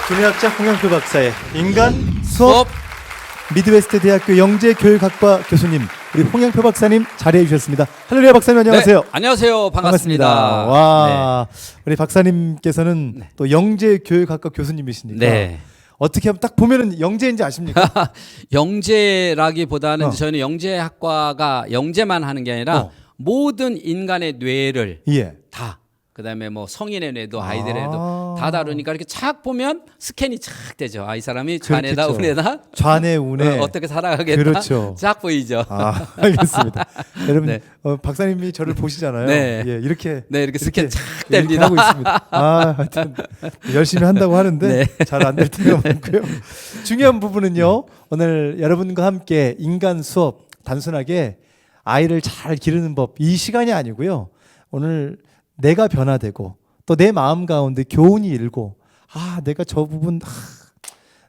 분해학자 홍영표 박사의 인간 수업. 미드웨스트 대학교 영재교육학과 교수님 우리 홍영표 박사님 자리해 주셨습니다. 할렐루야 박사님 안녕하세요. 네, 안녕하세요. 반갑습니다. 와, 우리 박사님께서는 네. 또 영재교육학과 교수님이시니까 네. 어떻게 하면 딱 보면은 영재인지 아십니까? 영재라기보다는 저희는 영재학과가 영재만 하는 게 아니라 모든 인간의 뇌를 예. 다 그다음에 뭐 성인의 뇌도 아이들의 뇌도 다 다루니까 이렇게 착 보면 스캔이 착 되죠. 아, 이 사람이 좌뇌다 그렇겠죠. 우뇌다 좌뇌 우뇌 어떻게 살아가겠다. 그렇죠. 쫙 보이죠. 아, 알겠습니다. 여러분 네. 박사님이 저를 보시잖아요. 네. 예, 이렇게 스캔 착 이렇게 됩니다. 하고 있습니다. 아, 하여튼 열심히 한다고 하는데 네. 잘 안 될 때가 많고요. 중요한 부분은요. 오늘 여러분과 함께 인간 수업 단순하게 아이를 잘 기르는 법 이 시간이 아니고요. 오늘 내가 변화되고 또 내 마음 가운데 교훈이 일고 아 내가 저 부분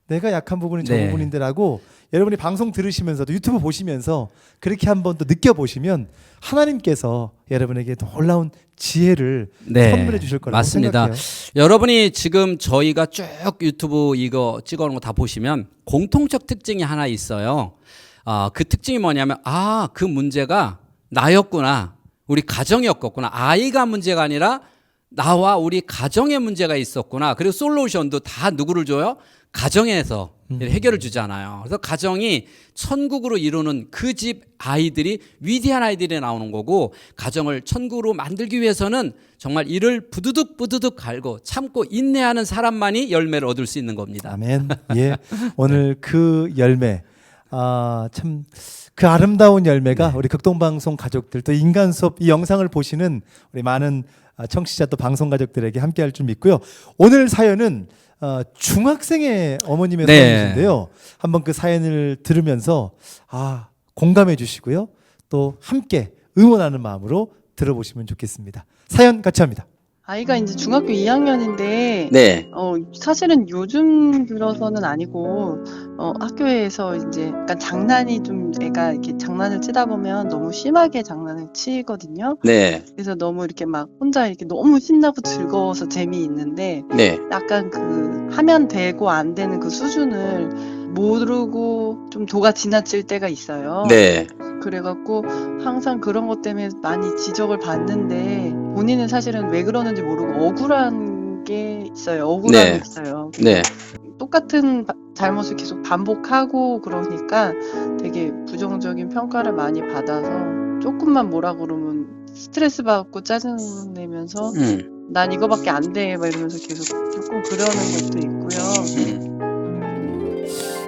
내가 약한 부분이 저 네. 부분인데라고 여러분이 방송 들으시면서도 유튜브 보시면서 그렇게 한번 또 느껴보시면 하나님께서 여러분에게 놀라운 지혜를 선물해 주실 거라고 맞습니다. 생각해요. 여러분이 지금 저희가 쭉 유튜브 이거 찍어놓은 거 다 보시면 공통적 특징이 하나 있어요. 그 특징이 뭐냐면 그 문제가 나였구나. 우리 가정이었구나. 아이가 문제가 아니라 나와 우리 가정에 문제가 있었구나. 그리고 솔루션도 다 누구를 줘요? 가정에서 해결을 주잖아요. 그래서 가정이 천국으로 이루는 그 집 아이들이 위대한 아이들이 나오는 거고 가정을 천국으로 만들기 위해서는 정말 이를 부두둑 갈고 참고 인내하는 사람만이 열매를 얻을 수 있는 겁니다. 아멘. 예. 오늘 그 열매 참 그 아름다운 열매가 우리 극동방송 가족들 또 인간 수업 이 영상을 보시는 우리 많은 청취자 또 방송 가족들에게 함께할 줄 믿고요. 오늘 사연은 중학생의 어머님의 사연이신데요. 한번 그 사연을 들으면서 공감해 주시고요. 또 함께 응원하는 마음으로 들어보시면 좋겠습니다. 사연 같이 합니다. 아이가 이제 중학교 2학년인데, 네. 사실은 요즘 들어서는 아니고, 학교에서 이제 약간 장난이 좀 애가 이렇게 장난을 치다 보면 너무 심하게 장난을 치거든요. 네. 그래서 너무 이렇게 막 혼자 이렇게 너무 신나고 즐거워서 재미있는데, 네. 약간 그 하면 되고 안 되는 그 수준을 모르고 좀 도가 지나칠 때가 있어요. 네. 그래갖고 항상 그런 것 때문에 많이 지적을 받는데 본인은 사실은 왜 그러는지 모르고 억울한 게 있어요. 억울함이 네. 있어요. 네. 똑같은 잘못을 계속 반복하고 그러니까 되게 부정적인 평가를 많이 받아서 조금만 뭐라 그러면 스트레스 받고 짜증내면서 난 이거밖에 안 돼 막 이러면서 계속 조금 그러는 것도 있고요.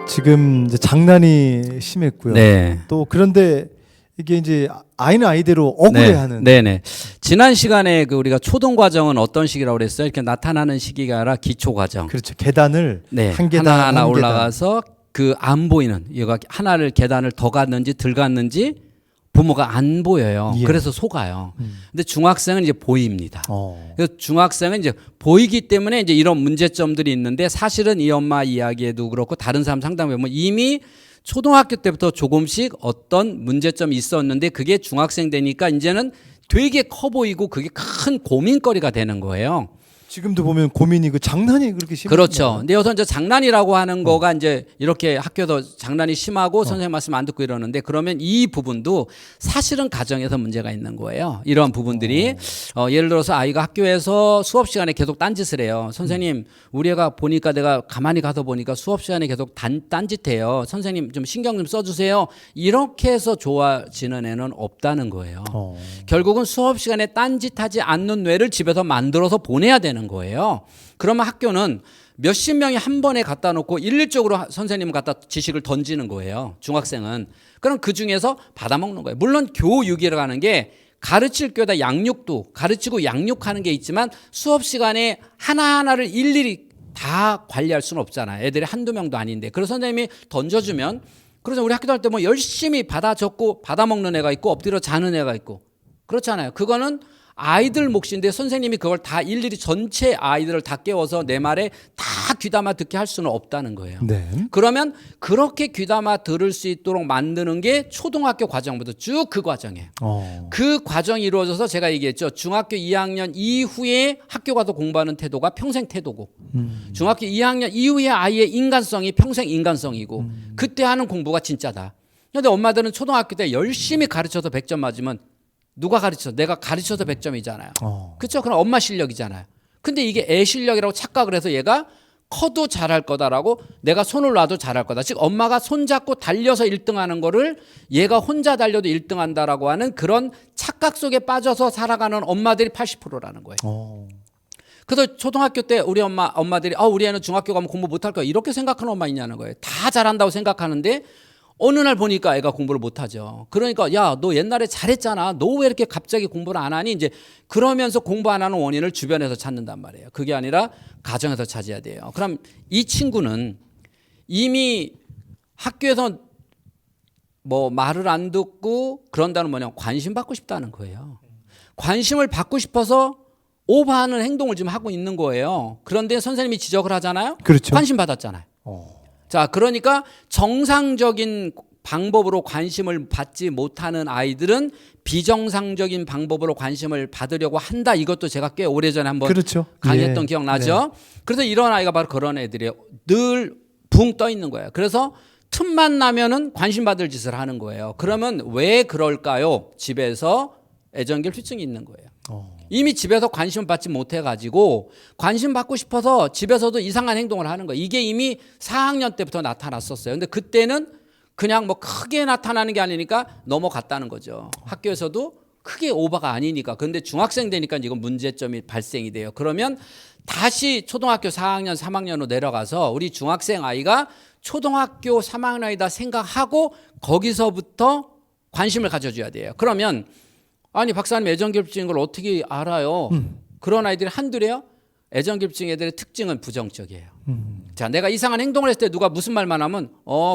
지금 이제 장난이 심했고요. 네. 또 그런데 이게 이제 아이는 아이대로 억울해하는. 네네. 지난 시간에 그 우리가 초등 과정은 어떤 시기라고 그랬어요? 이렇게 나타나는 시기가 아니라 기초 과정. 그렇죠. 계단을 네. 한 계단 하나하나 한 올라가서 그 안 보이는 얘가 하나를 계단을 더 갔는지 덜 갔는지 부모가 안 보여요. 예. 그래서 속아요. 근데 중학생은 이제 보입니다. 계단. 그래서 중학생은 이제 보이기 때문에 이제 이런 문제점들이 있는데 사실은 이 엄마 이야기에도 그렇고 다른 사람 상담해 보면 이미 초등학교 때부터 조금씩 어떤 문제점이 있었는데 그게 중학생 되니까 이제는 되게 커 보이고 그게 큰 고민거리가 되는 거예요. 지금도 보면 고민이 그 장난이 그렇게 심한 그렇죠. 근데 여기서 이제 장난이라고 하는 거가 이제 이렇게 학교에서 장난이 심하고 선생님 말씀 안 듣고 이러는데 그러면 이 부분도 사실은 가정에서 문제가 있는 거예요. 이런 부분들이 예를 들어서 아이가 학교에서 수업 시간에 계속 딴짓을 해요. 선생님 우리 애가 보니까 내가 가만히 가서 보니까 수업 시간에 계속 딴짓해요. 선생님 좀 신경 좀 써주세요. 이렇게 해서 좋아지는 애는 없다는 거예요. 결국은 수업 시간에 딴짓하지 않는 뇌를 집에서 만들어서 보내야 되는 거예요. 그러면 학교는 몇십 명이 한 번에 갖다 놓고 일률적으로 선생님을 갖다 지식을 던지는 거예요. 중학생은. 그럼 그 중에서 받아먹는 거예요. 물론 교육이라고 하는 게 가르칠 교다 양육도 가르치고 양육하는 게 있지만 수업 시간에 하나하나를 일일이 다 관리할 수는 없잖아요. 애들이 한두 명도 아닌데. 그래서 선생님이 던져주면 그래서 우리 학교 다닐 때 뭐 열심히 받아 적고 받아먹는 애가 있고 엎드려 자는 애가 있고 그렇잖아요. 그거는 아이들 몫인데 선생님이 그걸 다 일일이 전체 아이들을 다 깨워서 내 말에 다 귀담아 듣게 할 수는 없다는 거예요. 네. 그러면 그렇게 귀담아 들을 수 있도록 만드는 게 초등학교 과정부터 쭉 그 과정이에요. 그 과정이 이루어져서 제가 얘기했죠. 중학교 2학년 이후에 학교 가서 공부하는 태도가 평생 태도고 중학교 2학년 이후에 아이의 인간성이 평생 인간성이고 그때 하는 공부가 진짜다. 그런데 엄마들은 초등학교 때 열심히 가르쳐서 100점 맞으면 누가 가르쳐? 내가 가르쳐서 100점이잖아요. 그렇죠? 그럼 엄마 실력이잖아요. 근데 이게 애 실력이라고 착각을 해서 얘가 커도 잘할 거다라고 내가 손을 놔도 잘할 거다. 즉 엄마가 손잡고 달려서 1등하는 거를 얘가 혼자 달려도 1등한다라고 하는 그런 착각 속에 빠져서 살아가는 엄마들이 80%라는 거예요. 그래서 초등학교 때 우리 엄마들이 우리 애는 중학교 가면 공부 못할 거야 이렇게 생각하는 엄마 있냐는 거예요. 다 잘한다고 생각하는데 어느 날 보니까 애가 공부를 못하죠. 그러니까 야, 너 옛날에 잘했잖아. 너 왜 이렇게 갑자기 공부를 안 하니? 이제 그러면서 공부 안 하는 원인을 주변에서 찾는단 말이에요. 그게 아니라 가정에서 찾아야 돼요. 그럼 이 친구는 이미 학교에서 뭐 말을 안 듣고 그런다는 뭐냐 관심 받고 싶다는 거예요. 관심을 받고 싶어서 오버하는 행동을 지금 하고 있는 거예요. 그런데 선생님이 지적을 하잖아요. 그렇죠. 관심 받았잖아요. 자, 그러니까 정상적인 방법으로 관심을 받지 못하는 아이들은 비정상적인 방법으로 관심을 받으려고 한다. 이것도 제가 꽤 오래전에 한번 그렇죠. 강의했던 예. 기억나죠? 그래서 이런 아이가 바로 그런 애들이에요. 늘 붕 떠 있는 거예요. 그래서 틈만 나면은 관심 받을 짓을 하는 거예요. 그러면 왜 그럴까요? 집에서 애정결핍증이 있는 거예요. 이미 집에서 관심을 받지 못해가지고 관심 받고 싶어서 집에서도 이상한 행동을 하는 거예요. 이게 이미 4학년 때부터 나타났었어요. 근데 그때는 그냥 뭐 크게 나타나는 게 아니니까 넘어갔다는 거죠. 학교에서도 크게 오버가 아니니까. 그런데 중학생 되니까 이건 문제점이 발생이 돼요. 그러면 다시 초등학교 4학년, 3학년으로 내려가서 우리 중학생 아이가 초등학교 3학년이다 생각하고 거기서부터 관심을 가져줘야 돼요. 그러면 아니 박사님 애정결핍증인 걸 어떻게 알아요? 그런 아이들이 한둘이에요. 애정결핍증 애들의 특징은 부정적이에요. 자, 내가 이상한 행동을 했을 때 누가 무슨 말만 하면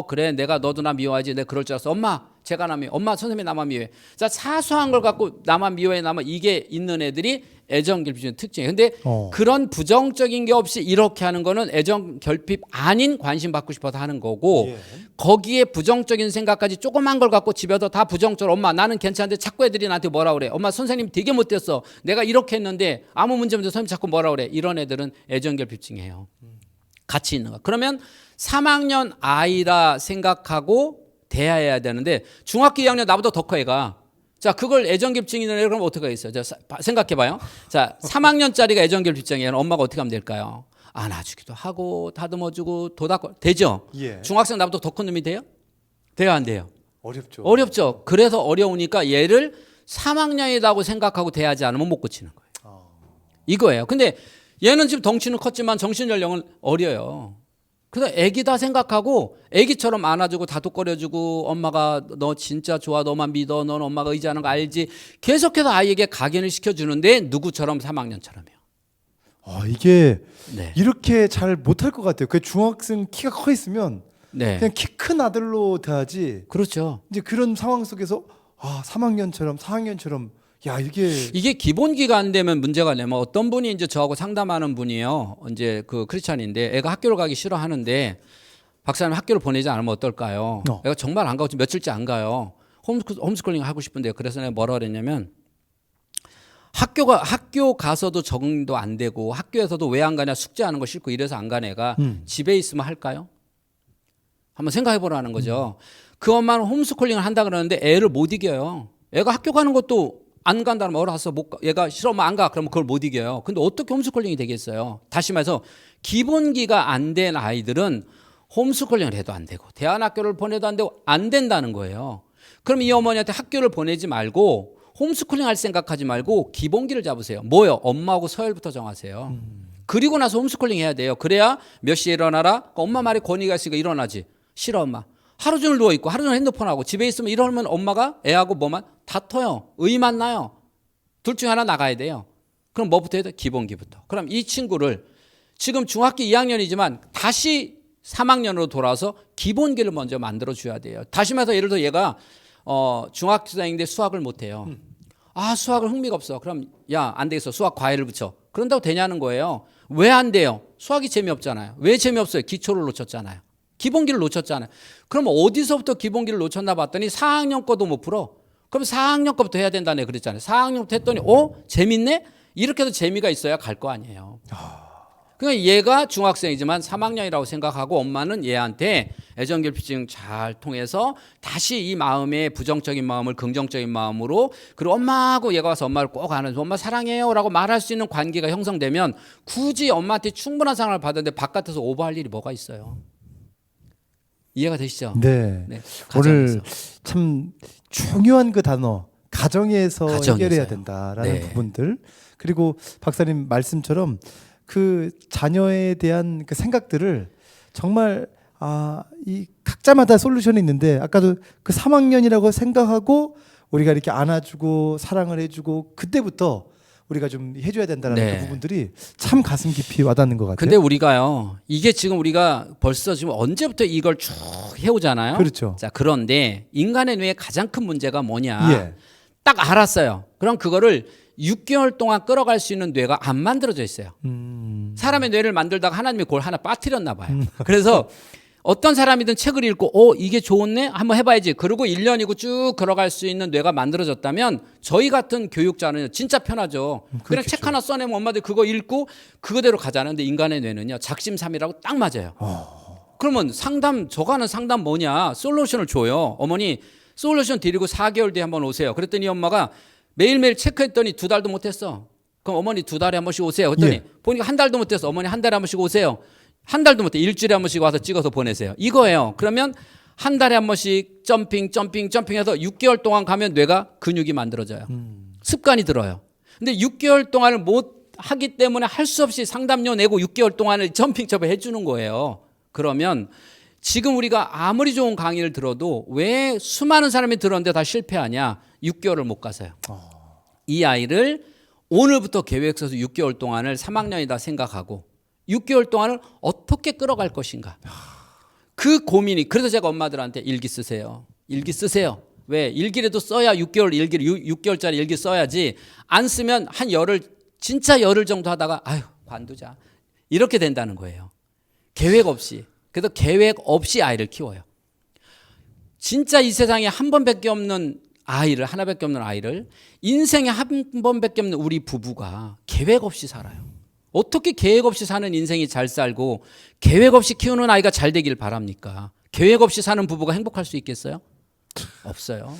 그래 내가 너도 나 미워하지. 내가 그럴 줄 알았어. 엄마 제가 나 미워해. 엄마 선생님이 나만 미워해. 자, 사소한 걸 갖고 나만 미워해 나만 이게 있는 애들이 애정결핍증의 특징이에요. 근데 그런 부정적인 게 없이 이렇게 하는 거는 애정결핍 아닌 관심 받고 싶어서 하는 거고 거기에 부정적인 생각까지 조그만 걸 갖고 집에서 다 부정적으로 엄마 나는 괜찮은데 자꾸 애들이 나한테 뭐라 그래. 엄마 선생님 되게 못됐어. 내가 이렇게 했는데 아무 문제 없는데 선생님 자꾸 뭐라 그래. 이런 애들은 애정결핍증이에요. 같이 있는 거. 그러면 3학년 아이라 생각하고 대해야 되는데 중학교 2학년 나보다 더 커 애가. 자, 그걸 애정결핍증 있는 애 그럼 어떻게 있어요? 자, 생각해봐요. 자, 3학년짜리가 애정결핍증이에요. 엄마가 어떻게 하면 될까요? 안아주기도 하고 다듬어주고 도닥고 되죠? 예. 중학생 나보다 더 큰 놈이 돼요? 돼요 안 돼요? 어렵죠. 어렵죠. 그래서 어려우니까 얘를 3학년이라고 생각하고 대하지 않으면 못 고치는 거예요. 이거예요. 근데 얘는 지금 덩치는 컸지만 정신연령은 어려요. 그래서 애기다 생각하고 애기처럼 안아주고 다독거려주고 엄마가 너 진짜 좋아 너만 믿어 넌 엄마가 의지하는 거 알지 계속해서 아이에게 각인을 시켜주는데 누구처럼 3학년처럼이요. 이게 네. 이렇게 잘 못할 것 같아요. 그 중학생 키가 커 있으면 네. 그냥 키 큰 아들로 대하지. 그렇죠. 이제 그런 상황 속에서 3학년처럼 4학년처럼 야 이게 기본기가 안 되면 문제가 되면 어떤 분이 이제 저하고 상담하는 분이요. 이제 그 크리스찬인데 애가 학교를 가기 싫어하는데 박사님 학교를 보내지 않으면 어떨까요? 애가 정말 안 가고 지금 며칠째 안 가요. 홈스쿨링 하고 싶은데요. 그래서 내가 뭐라 그랬냐면 학교 가서도 적응도 안 되고 학교에서도 왜 안 가냐 숙제하는 거 싫고 이래서 안 간 애가 집에 있으면 할까요? 한번 생각해 보라는 거죠. 그 엄마는 홈스쿨링을 한다 그러는데 애를 못 이겨요. 애가 학교 가는 것도 안 간다면 알아서 못 가. 얘가 싫으면 안 가. 그러면 그걸 못 이겨요. 근데 어떻게 홈스쿨링이 되겠어요? 다시 말해서 기본기가 안 된 아이들은 홈스쿨링을 해도 안 되고 대안학교를 보내도 안 되고 안 된다는 거예요. 그럼 이 어머니한테 학교를 보내지 말고 홈스쿨링 할 생각하지 말고 기본기를 잡으세요. 뭐요? 엄마하고 서열부터 정하세요. 그리고 나서 홈스쿨링 해야 돼요. 그래야 몇 시에 일어나라? 엄마 말에 권위가 있으니까 일어나지. 싫어 엄마. 하루 종일 누워있고 하루 종일 핸드폰하고 집에 있으면 이러면 엄마가 애하고 뭐만 다퉈요. 의만 나요. 둘 중에 하나 나가야 돼요. 그럼 뭐부터 해야 돼? 기본기부터. 그럼 이 친구를 지금 중학교 2학년이지만 다시 3학년으로 돌아와서 기본기를 먼저 만들어줘야 돼요. 다시 말해서 예를 들어 얘가 중학생인데 수학을 못해요. 아, 수학을 흥미가 없어. 그럼 야, 안 되겠어. 수학 과외를 붙여. 그런다고 되냐는 거예요. 왜 안 돼요? 수학이 재미없잖아요. 왜 재미없어요? 기초를 놓쳤잖아요. 기본기를 놓쳤잖아요. 그럼 어디서부터 기본기를 놓쳤나 봤더니 4학년 거도 못 풀어. 그럼 4학년 거부터 해야 된다네 그랬잖아요. 4학년부터 했더니 재밌네? 이렇게 해서 재미가 있어야 갈 거 아니에요. 그러니까 얘가 중학생이지만 3학년이라고 생각하고 엄마는 얘한테 애정결핍증 잘 통해서 다시 이 마음의 부정적인 마음을 긍정적인 마음으로, 그리고 엄마하고 얘가 와서 엄마를 꼭 안아서 엄마 사랑해요 라고 말할 수 있는 관계가 형성되면 굳이 엄마한테 충분한 사랑을 받았는데 바깥에서 오버할 일이 뭐가 있어요. 이해가 되시죠? 네. 네, 오늘 가정에서. 참 중요한 그 단어 가정에서 가정에서요. 해결해야 된다라는 네. 부분들, 그리고 박사님 말씀처럼 그 자녀에 대한 그 생각들을 정말 이 각자마다 솔루션이 있는데, 아까도 그 3학년이라고 생각하고 우리가 이렇게 안아주고 사랑을 해주고 그때부터 우리가 좀 해줘야 된다는 네. 그 부분들이 참 가슴 깊이 와닿는 것 같아요. 근데 우리가요, 이게 지금 우리가 벌써 지금 언제부터 이걸 쭉 해오잖아요. 그렇죠. 자, 그런데 인간의 뇌의 가장 큰 문제가 뭐냐? 예. 딱 알았어요. 그럼 그거를 6개월 동안 끌어갈 수 있는 뇌가 안 만들어져 있어요. 사람의 뇌를 만들다가 하나님이 그걸 하나 빠뜨렸나 봐요. 그래서 어떤 사람이든 책을 읽고 이게 좋네? 한번 해봐야지. 그리고 1년이고 쭉 걸어갈 수 있는 뇌가 만들어졌다면 저희 같은 교육자는 진짜 편하죠. 그냥 그렇겠죠. 책 하나 써내면 엄마들 그거 읽고 그거대로 가잖아요. 근데 인간의 뇌는요, 작심삼일하고 딱 맞아요. 그러면 저가 하는 상담 뭐냐? 솔루션을 줘요. 어머니 솔루션 드리고 4개월 뒤에 한번 오세요. 그랬더니 엄마가 매일매일 체크했더니 2달도 못했어. 그럼 어머니 2달에 한 번씩 오세요. 그랬더니 보니까 1달도 못했어. 어머니 1달에 한 번씩 오세요. 1달도 못해. 일주일에 한 번씩 와서 찍어서 보내세요. 이거예요. 그러면 1달에 한 번씩 점핑해서 6개월 동안 가면 뇌가 근육이 만들어져요. 습관이 들어요. 근데 6개월 동안을 못 하기 때문에 할 수 없이 상담료 내고 6개월 동안을 점핑 해주는 거예요. 그러면 지금 우리가 아무리 좋은 강의를 들어도 왜 수많은 사람이 들었는데 다 실패하냐? 6개월을 못 가서요. 이 아이를 오늘부터 계획 써서 6개월 동안을 3학년이다 생각하고 6개월 동안을 어떻게 끌어갈 것인가. 그 고민이, 그래서 제가 엄마들한테 일기 쓰세요. 일기 쓰세요. 왜? 일기라도 써야 6개월짜리 일기 써야지. 안 쓰면 한 진짜 열흘 정도 하다가 관두자. 이렇게 된다는 거예요. 계획 없이. 그래서 계획 없이 아이를 키워요. 진짜 이 세상에 한 번밖에 없는 하나밖에 없는 아이를 인생에 한 번밖에 없는 우리 부부가 계획 없이 살아요. 어떻게 계획 없이 사는 인생이 잘 살고 계획 없이 키우는 아이가 잘 되길 바랍니까? 계획 없이 사는 부부가 행복할 수 있겠어요? 없어요.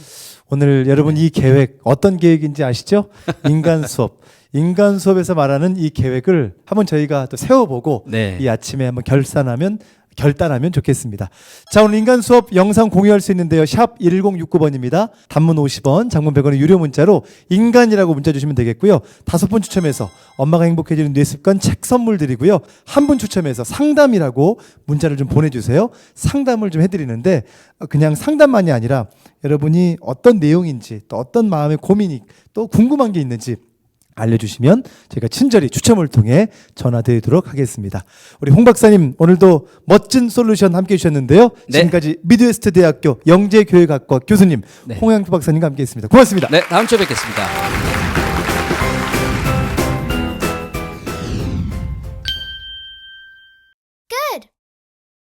오늘 여러분 이 계획 어떤 계획인지 아시죠? 인간 수업. 인간 수업에서 말하는 이 계획을 한번 저희가 또 세워보고 네. 이 아침에 한번 결단하면 좋겠습니다. 자, 오늘 인간 수업 영상 공유할 수 있는데요. 샵 1069번입니다. 단문 50원, 장문 100원의 유료 문자로 인간이라고 문자 주시면 되겠고요. 5분 추첨해서 엄마가 행복해지는 뇌습관 책 선물 드리고요. 한 분 추첨해서 상담이라고 문자를 좀 보내주세요. 상담을 좀 해드리는데 그냥 상담만이 아니라 여러분이 어떤 내용인지 또 어떤 마음의 고민이 또 궁금한 게 있는지 알려주시면 제가 친절히 추첨을 통해 전화드리도록 하겠습니다. 우리 홍 박사님 오늘도 멋진 솔루션 함께해 주셨는데요. 네. 지금까지 미드웨스트 대학교 영재교육학과 교수님 네. 홍양표 박사님과 함께했습니다. 고맙습니다. 네, 다음 주에 뵙겠습니다.